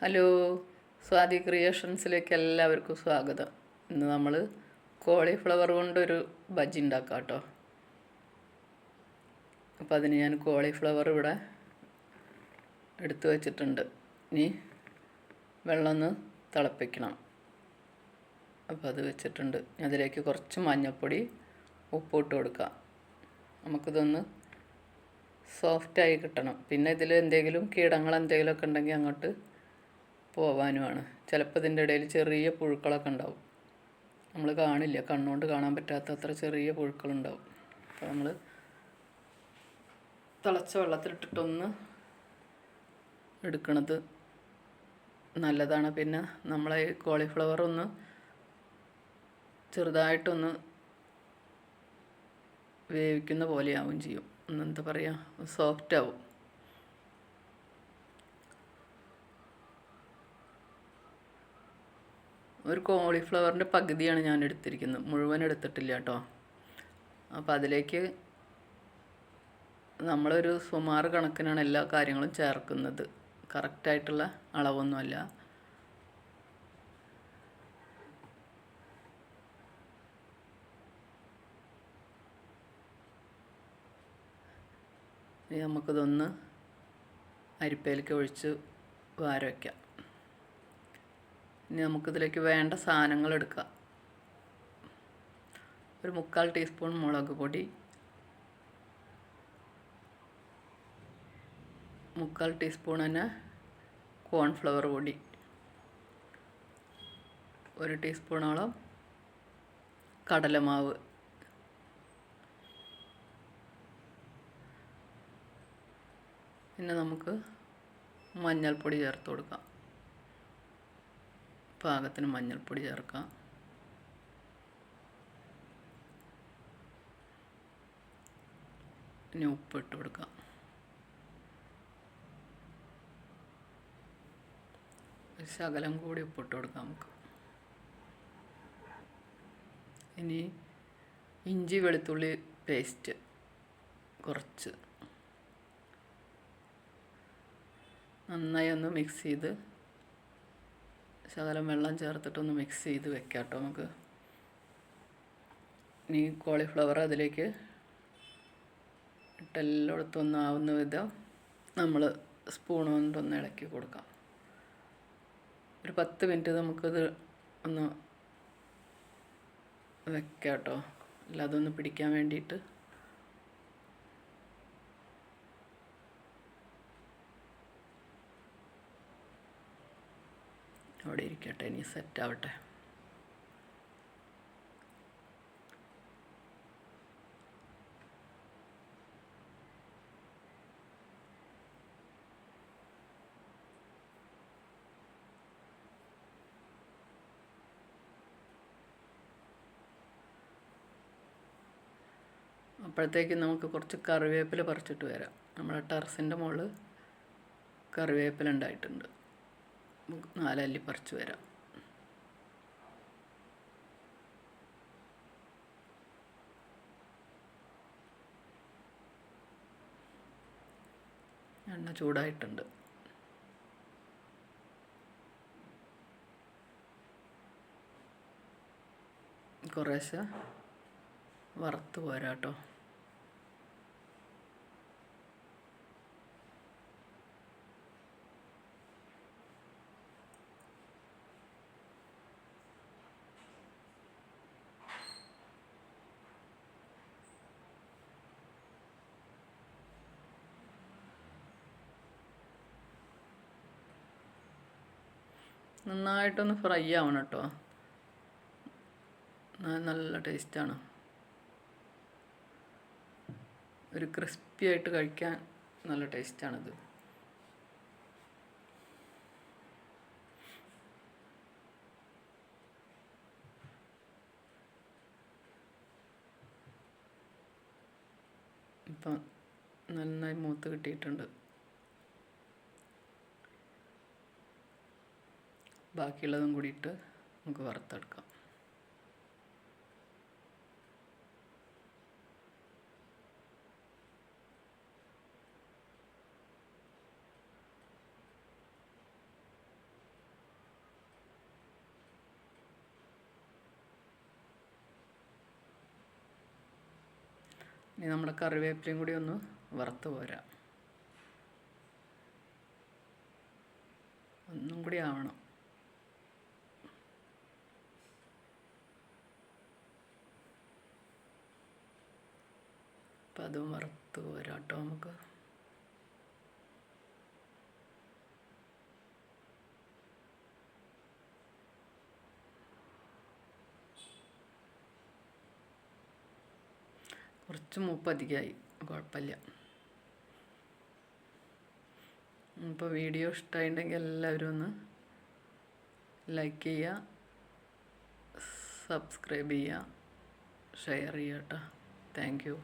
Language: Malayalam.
ഹലോ, സ്വാതി ക്രിയേഷൻസിലേക്ക് എല്ലാവർക്കും സ്വാഗതം. ഇന്ന് നമ്മൾ കോളിഫ്ലവർ കൊണ്ടൊരു ബജ്ജി ഉണ്ടാക്കാം കേട്ടോ. അപ്പോൾ അതിന് ഞാൻ കോളിഫ്ലവർ ഇവിടെ എടുത്തു വച്ചിട്ടുണ്ട്. ഇനി വെള്ളം ഒന്ന് തിളപ്പിക്കണം. അപ്പോൾ അത് വെച്ചിട്ടുണ്ട്. അതിലേക്ക് കുറച്ച് മഞ്ഞൾപ്പൊടി, ഉപ്പിട്ട് കൊടുക്കാം. നമുക്കിതൊന്ന് സോഫ്റ്റായി കിട്ടണം. പിന്നെ ഇതിൽ എന്തെങ്കിലും കീടങ്ങൾ എന്തെങ്കിലുമൊക്കെ ഉണ്ടെങ്കിൽ അങ്ങോട്ട് പോവാനുമാണ്. ചിലപ്പോൾ ഇതിൻ്റെ ഇടയിൽ ചെറിയ പുഴുക്കളൊക്കെ ഉണ്ടാവും. നമ്മൾ കാണില്ല, കണ്ണുകൊണ്ട് കാണാൻ പറ്റാത്ത അത്ര ചെറിയ പുഴുക്കളുണ്ടാവും. അപ്പോൾ നമ്മൾ തിളച്ച വെള്ളത്തിലിട്ടിട്ടൊന്ന് എടുക്കണത് നല്ലതാണ്. പിന്നെ നമ്മളെ ഈ കോളിഫ്ലവർ ഒന്ന് ചെറുതായിട്ടൊന്ന് വേവിക്കുന്ന പോലെയാവും ചെയ്യും. എന്താ പറയുക, സോഫ്റ്റ് ആവും. ഒരു കോളിഫ്ലവറിൻ്റെ പകുതിയാണ് ഞാൻ എടുത്തിരിക്കുന്നത്, മുഴുവൻ എടുത്തിട്ടില്ല കേട്ടോ. അപ്പോൾ അതിലേക്ക് നമ്മളൊരു സുമാറ് കണക്കിനാണ് എല്ലാ കാര്യങ്ങളും ചേർക്കുന്നത്. കറക്റ്റായിട്ടുള്ള അളവൊന്നുമല്ല. ഇനി നമുക്കിതൊന്ന് അരിപ്പയിലേക്ക് ഒഴിച്ച് വാര വയ്ക്കാം. ഇനി നമുക്കിതിലേക്ക് വേണ്ട സാധനങ്ങൾ എടുക്കാം. ഒരു 3/4 ടീസ്പൂൺ മുളക് പൊടി, 3/4 ടീസ്പൂൺ തന്നെ കോൺഫ്ലവർ പൊടി, 1 ടീസ്പൂണോളം കടലമാവ്, പിന്നെ നമുക്ക് മഞ്ഞൾപ്പൊടി ചേർത്ത് കൊടുക്കാം. പാകത്തിന് മഞ്ഞൾപ്പൊടി ചേർക്കാം. ഇനി ഉപ്പിട്ട് കൊടുക്കാം. ശകലം കൂടി ഉപ്പിട്ട് കൊടുക്കാം നമുക്ക്. ഇനി ഇഞ്ചി വെളുത്തുള്ളി പേസ്റ്റ് കുറച്ച് നന്നായി ഒന്ന് മിക്സ് ചെയ്ത് ശകലം വെള്ളം ചേർത്തിട്ടൊന്ന് മിക്സ് ചെയ്ത് വെക്കാം കേട്ടോ നമുക്ക്. ഇനി കോളിഫ്ലവർ അതിലേക്ക് ഇട്ടെല്ലായിടത്തും ഒന്നാവുന്ന വിധം നമ്മൾ സ്പൂൺ കൊണ്ടൊന്ന് ഇളക്കി കൊടുക്കാം. ഒരു 10 മിനിറ്റ് നമുക്കത് ഒന്ന് വെക്കാം കേട്ടോ, അല്ല അതൊന്ന് പിടിക്കാൻ വേണ്ടിയിട്ട്. അവിടെ ഇരിക്കട്ടെ, ഇനി സെറ്റാവട്ടെ. അപ്പോഴത്തേക്ക് നമുക്ക് കുറച്ച് കറിവേപ്പില പറിച്ചിട്ട് വരാം. നമ്മളെ ടെറസിൻ്റെ മുകളിൽ കറിവേപ്പില ഉണ്ടായിട്ടുണ്ട്. 4 അല്ലി പറിച്ച് വരാം. എണ്ണ ചൂടായിട്ടുണ്ട്. കുറേശ്ശെ വറുത്ത് പോരാ കേട്ടോ. നന്നായിട്ടൊന്ന് ഫ്രൈ ആവണം കേട്ടോ. നല്ല ടേസ്റ്റാണ്. ഒരു ക്രിസ്പി ആയിട്ട് കഴിക്കാൻ നല്ല ടേസ്റ്റാണിത്. ഇപ്പം നന്നായി മൂത്ത് കിട്ടിയിട്ടുണ്ട്. ബാക്കിയുള്ളതും കൂടിയിട്ട് നമുക്ക് വറുത്തെടുക്കാം. ഇനി നമ്മുടെ കറിവേപ്പിലയും കൂടി ഒന്ന് വറുത്ത് പോരാം. ഒന്നും കൂടി ആവണം. അപ്പം അതും വറുത്ത് പോരാം കേട്ടോ നമുക്ക്. കുറച്ച് മൂപ്പ് അധികമായി, കുഴപ്പമില്ല. ഇപ്പോൾ വീഡിയോ ഇഷ്ടമായിട്ടുണ്ടെങ്കിൽ എല്ലാവരും ഒന്ന് ലൈക്ക് ചെയ്യുക, സബ്സ്ക്രൈബ് ചെയ്യുക, ഷെയർ ചെയ്യുക കേട്ടോ. Thank you.